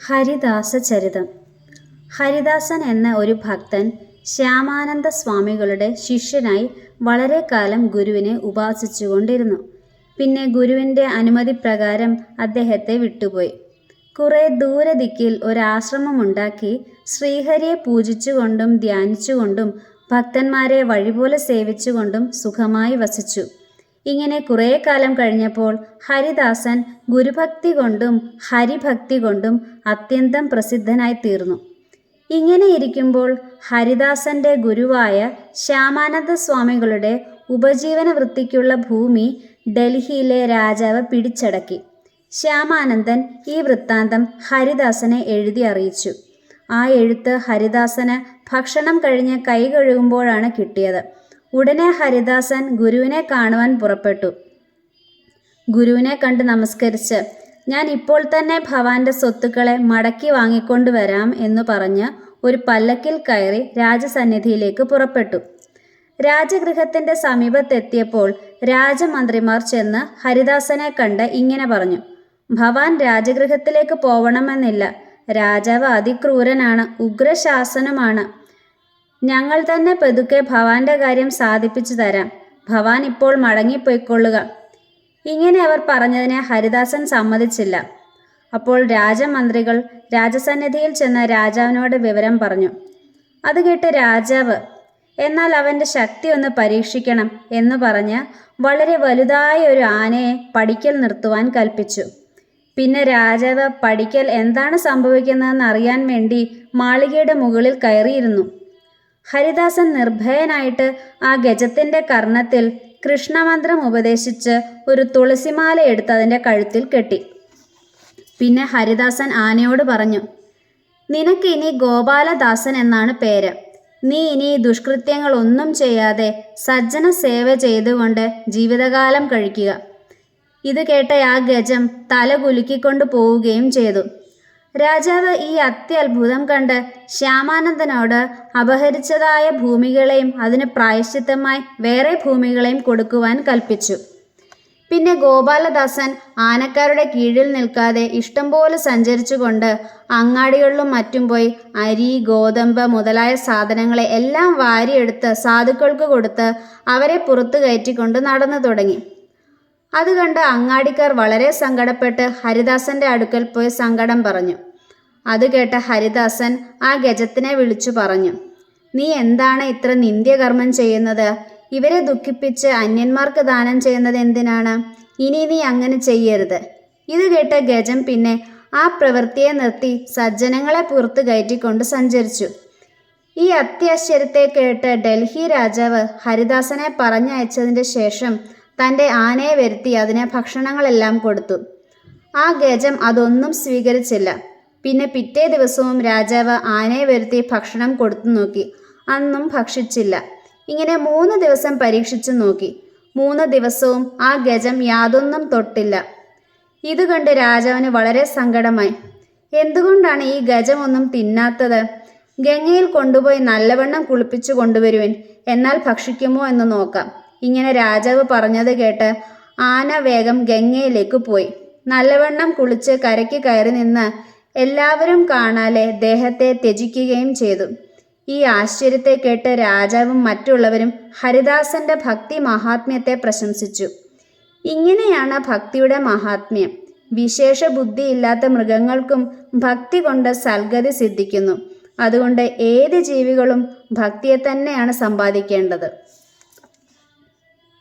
ഹരിദാസചരിതം. ഹരിദാസൻ എന്ന ഒരു ഭക്തൻ ശ്യാമാനന്ദ സ്വാമികളുടെ ശിഷ്യനായി വളരെ കാലം ഗുരുവിനെ ഉപാസിച്ചുകൊണ്ടിരുന്നു. പിന്നെ ഗുരുവിൻ്റെ അനുമതിപ്രകാരം അദ്ദേഹത്തെ വിട്ടുപോയി. കുറേ ദൂരദിക്കിൽ ഒരാശ്രമമുണ്ടാക്കി ശ്രീഹരിയെ പൂജിച്ചുകൊണ്ടും ധ്യാനിച്ചുകൊണ്ടും ഭക്തന്മാരെ വഴിപോലെ സേവിച്ചുകൊണ്ടും സുഖമായി വസിച്ചു. ഇങ്ങനെ കുറേ കാലം കഴിഞ്ഞപ്പോൾ ഹരിദാസൻ ഗുരുഭക്തി കൊണ്ടും ഹരിഭക്തി കൊണ്ടും അത്യന്തം പ്രസിദ്ധനായി തീർന്നു. ഇങ്ങനെ ഇരിക്കുമ്പോൾ ഹരിദാസൻ്റെ ഗുരുവായ ശ്യാമാനന്ദ സ്വാമികളുടെ ഉപജീവന വൃത്തിക്കുള്ള ഭൂമി ഡൽഹിയിലെ രാജാവ് പിടിച്ചടക്കി. ശ്യാമാനന്ദൻ ഈ വൃത്താന്തം ഹരിദാസനെ എഴുതി അറിയിച്ചു. ആ എഴുത്ത് ഹരിദാസന് ഭക്ഷണം കഴിഞ്ഞ് കൈ കഴുകുമ്പോഴാണ് കിട്ടിയത്. ഉടനെ ഹരിദാസൻ ഗുരുവിനെ കാണുവാൻ പുറപ്പെട്ടു. ഗുരുവിനെ കണ്ട് നമസ്കരിച്ച്, ഞാൻ ഇപ്പോൾ തന്നെ ഭവാന്റെ സ്വത്തുക്കളെ മടക്കി വാങ്ങിക്കൊണ്ടുവരാം എന്നു പറഞ്ഞ് ഒരു പല്ലക്കിൽ കയറി രാജസന്നിധിയിലേക്ക് പുറപ്പെട്ടു. രാജഗൃഹത്തിൻ്റെ സമീപത്തെത്തിയപ്പോൾ രാജമന്ത്രിമാർ ചെന്ന് ഹരിദാസനെ കണ്ട് ഇങ്ങനെ പറഞ്ഞു: ഭവാൻ രാജഗൃഹത്തിലേക്ക് പോവണമെന്നില്ല. രാജാവ് അതിക്രൂരനാണ്, ഉഗ്രശാസനമാണ്. ഞങ്ങൾ തന്നെ പതുക്കെ ഭവാന്റെ കാര്യം സാധിപ്പിച്ചു തരാം. ഭവാൻ ഇപ്പോൾ മടങ്ങിപ്പോയിക്കൊള്ളുക. ഇങ്ങനെ അവർ പറഞ്ഞതിനെ ഹരിദാസൻ സമ്മതിച്ചില്ല. അപ്പോൾ രാജമന്ത്രികൾ രാജസന്നിധിയിൽ ചെന്ന് രാജാവിനോട് വിവരം പറഞ്ഞു. അത് കേട്ട് രാജാവ്, എന്നാൽ അവൻ്റെ ശക്തി ഒന്ന് പരീക്ഷിക്കണം എന്ന് പറഞ്ഞ് വളരെ വലുതായ ഒരു ആനയെ പടിക്കൽ നിർത്തുവാൻ കൽപ്പിച്ചു. പിന്നെ രാജാവ് പടിക്കൽ എന്താണ് സംഭവിക്കുന്നതെന്ന് അറിയാൻ വേണ്ടി മാളികയുടെ മുകളിൽ കയറിയിരുന്നു. ഹരിദാസൻ നിർഭയനായിട്ട് ആ ഗജത്തിൻ്റെ കർണത്തിൽ കൃഷ്ണമന്ത്രം ഉപദേശിച്ച് ഒരു തുളസിമാല എടുത്ത് അതിൻ്റെ കഴുത്തിൽ കെട്ടി. പിന്നെ ഹരിദാസൻ ആനയോട് പറഞ്ഞു: നിനക്ക് ഇനി ഗോപാലദാസൻ എന്നാണ് പേര്. നീ ഇനി ദുഷ്കൃത്യങ്ങളൊന്നും ചെയ്യാതെ സജ്ജന സേവ ചെയ്തുകൊണ്ട് ജീവിതകാലം കഴിക്കുക. ഇത് കേട്ട ആ ഗജം തല കുലുക്കിക്കൊണ്ട് പോവുകയും ചെയ്തു. രാജാവ് ഈ അത്യത്ഭുതം കണ്ട് ശ്യാമാനന്ദനോട് അപഹരിച്ചതായ ഭൂമികളെയും അതിന് പ്രായശ്ചിത്തമായി വേറെ ഭൂമികളെയും കൊടുക്കുവാൻ കൽപ്പിച്ചു. പിന്നെ ഗോപാലദാസൻ ആനക്കാരുടെ കീഴിൽ നിൽക്കാതെ ഇഷ്ടം പോലെ സഞ്ചരിച്ചുകൊണ്ട് അങ്ങാടികളിലും മറ്റും പോയി അരി, ഗോതമ്പ് മുതലായ സാധനങ്ങളെ എല്ലാം വാരിയെടുത്ത് സാധുക്കൾക്ക് കൊടുത്ത് അവരെ പുറത്തു കയറ്റിക്കൊണ്ട് നടന്നു തുടങ്ങി. അത് കണ്ട് അങ്ങാടിക്കാർ വളരെ സങ്കടപ്പെട്ട് ഹരിദാസന്റെ അടുക്കൽ പോയി സങ്കടം പറഞ്ഞു. അത് കേട്ട ഹരിദാസൻ ആ ഗജത്തിനെ വിളിച്ചു പറഞ്ഞു: നീ എന്താണ് ഇത്ര നിന്ദ്യകർമ്മം ചെയ്യുന്നത്? ഇവരെ ദുഃഖിപ്പിച്ച് അന്യന്മാർക്ക് ദാനം ചെയ്യുന്നത് എന്തിനാണ്? ഇനി നീ അങ്ങനെ ചെയ്യരുത്. ഇത് കേട്ട ഗജം പിന്നെ ആ പ്രവൃത്തിയെ നിർത്തി സജ്ജനങ്ങളെ പുറത്തു കയറ്റിക്കൊണ്ട് സഞ്ചരിച്ചു. ഈ അത്യാശ്ചര്യത്തെ കേട്ട് ഡൽഹി രാജാവ് ഹരിദാസനെ പറഞ്ഞയച്ചതിൻ്റെ ശേഷം തൻ്റെ ആനയെ വരുത്തി അതിന് ഭക്ഷണങ്ങളെല്ലാം കൊടുത്തു. ആ ഗജം അതൊന്നും സ്വീകരിച്ചില്ല. പിന്നെ പിറ്റേ ദിവസവും രാജാവ് ആനയെ വരുത്തി ഭക്ഷണം കൊടുത്തു നോക്കി. അന്നും ഭക്ഷിച്ചില്ല. ഇങ്ങനെ 3 ദിവസം പരീക്ഷിച്ചു നോക്കി. 3 ദിവസവും ആ ഗജം യാതൊന്നും തൊട്ടില്ല. ഇത് കണ്ട് രാജാവിന് വളരെ സങ്കടമായി. എന്തുകൊണ്ടാണ് ഈ ഗജം ഒന്നും തിന്നാത്തത്? ഗംഗയിൽ കൊണ്ടുപോയി നല്ലവണ്ണം കുളിപ്പിച്ചു കൊണ്ടുവരുവിൻ, എന്നാൽ ഭക്ഷിക്കുമോ എന്ന് നോക്കാം. ഇങ്ങനെ രാജാവ് പറഞ്ഞത് കേട്ട് ആന വേഗം ഗംഗയിലേക്ക് പോയി. നല്ലവണ്ണം കുളിച്ച് കരയ്ക്ക് കയറി നിന്ന് എല്ലാവരും കാണാതെ ദേഹത്തെ ത്യജിക്കുകയും ചെയ്തു. ഈ ആശ്ചര്യത്തെ കേട്ട് രാജാവും മറ്റുള്ളവരും ഹരിദാസന്റെ ഭക്തി മഹാത്മ്യത്തെ പ്രശംസിച്ചു. ഇങ്ങനെയാണ് ഭക്തിയുടെ മഹാത്മ്യം. വിശേഷ ബുദ്ധിയില്ലാത്ത മൃഗങ്ങൾക്കും ഭക്തി കൊണ്ട് സൽഗതി സിദ്ധിക്കുന്നു. അതുകൊണ്ട് ഏത് ജീവികളും ഭക്തിയെ തന്നെയാണ് സമ്പാദിക്കേണ്ടത്.